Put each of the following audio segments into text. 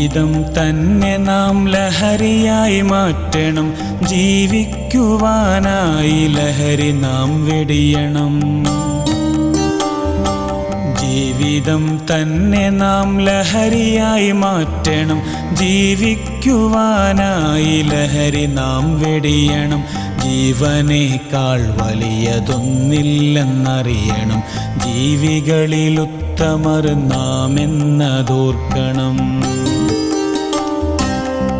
ജീവിതം തന്നെ നാം ലഹരിയായി മാറ്റണം. ജീവിക്കുവാനായി ലഹരി നാം വെടിയണം. ജീവിതം തന്നെ നാം ലഹരിയായി മാറ്റണം. ജീവിക്കുവാനായി ലഹരി നാം വെടിയണം. ജീവനേക്കാൾ വലിയതൊന്നില്ലെന്നറിയണം. ജീവികളിൽ ഉത്തമർ നാം എന്നതോർക്കണം.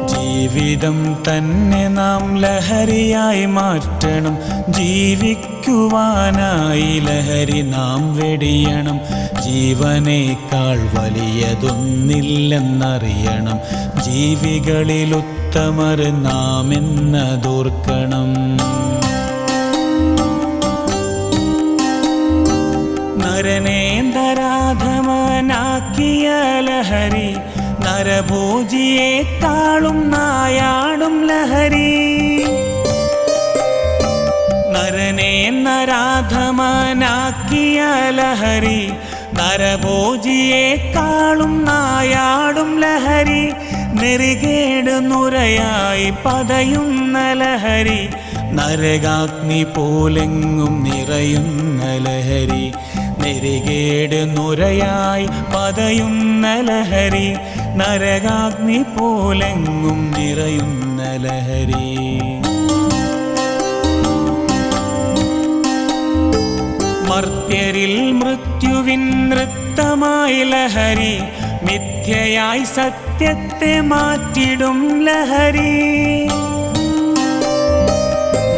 ജീവിതം തന്നെ നാം ലഹരിയായി മാറ്റണം. ജീവിക്കുവാനായി ലഹരി നാം വെടിയണം. ജീവനേക്കാൾ വലിയതൊന്നില്ലെന്നറിയണം. ജീവികളിൽ ഉത്തമർ നാം എന്നതോർക്കണം. നരനെ നരാധമനാക്കിയ ലഹരി നരഭോജിയേക്കാളും നായാടും ലഹരി. നരനെ നരാധമനാക്കിയ ലഹരി നരഭോജിയേക്കാളും നായാടും ലഹരി. നെറികേട് നുരയായി പതയുന്ന ലഹരി നരകാഗ്നി പോലെങ്ങും നിറയുന്ന ലഹരി. നെറികേട് നുരയായി പതയുന്ന ലഹരി നരകാഗ്നി പോലെങ്ങും നിറയുന്ന ലഹരി. മർത്യരിൽ മൃത്യുവിൻ നൃത്തമായി ലഹരി മിഥ്യയായി സത്യത്തെ മാറ്റിടും ലഹരി.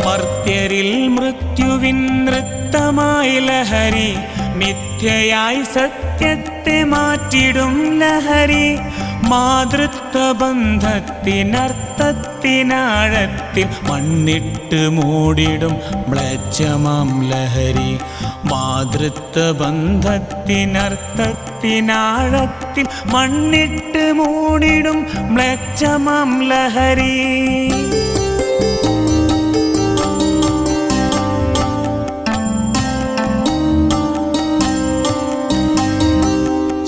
മർത്യരിൽ മൃത്യുവിൻ നൃത്തമായി ലഹരി മിഥ്യയായി സത്യത്തെ മാറ്റിടും ലഹരി. മാതൃത്വ ബന്ധത്തിനർത്ഥത്തിനാഴത്തിൽ മണ്ണിട്ട് മൂടിടും മ്ലേച്ഛമാം ലഹരി. മാതൃത്വ ബന്ധത്തിനർത്ഥത്തിനാഴത്തിൽ മണ്ണിട്ട് മൂടിടും മ്ലേച്ഛമാം ലഹരി.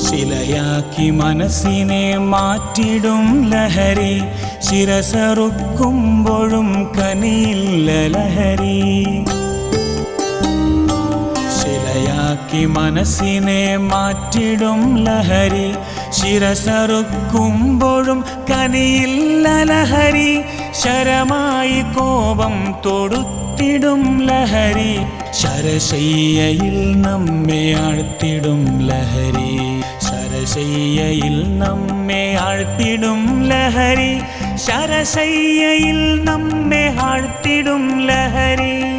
ശിലയാക്കി മനസ്സിനെ മാറ്റിടും ലഹരി. ശിരസറുക്കുമ്പോഴും കനിയില്ല ലഹരി. ശിലയാക്കി മനസ്സിനെ മാറ്റിടും ലഹരി. ശിരസറുക്കുമ്പോഴും കനിയില്ല ലഹരി. ശരമായി കോപം തൊടുത്തിടും ലഹരി. ശരശയ്യയിൽ നമ്മെ ആഴ്ത്തിടും ലഹരി. ശരശയ്യയിൽ നമ്മെ ആഴ്ത്തിടും ലഹരി. ശരശയ്യയിൽ നമ്മെ ആഴ്ത്തിടും ലഹരി.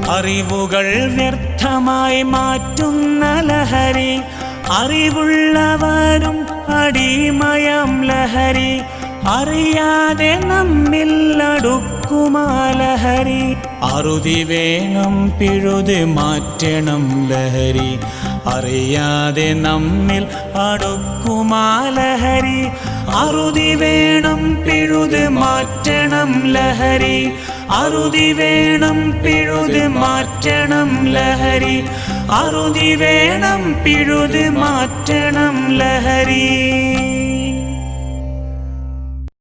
അറിവുകൾ വ്യർത്ഥമായി മാറ്റുന്ന ലഹരി. അറിവുള്ളവരും അടിമയാം ലഹരി. അറിയാതെ നമ്മിൽ അടുക്കുമാ ലഹരി. അറുതി വേണം പിഴുത് മാറ്റണം ലഹരി. അറിയാതെ നമ്മിൽ അടുക്കുമാ ലഹരി. അറുതി വേണം പിഴുത് മാറ്റണം ലഹരി. അറുതി വേണം പിഴുത് മാറ്റണം ലഹരി. അറുതി വേണം പിഴുത് മാറ്റണം ലഹരി.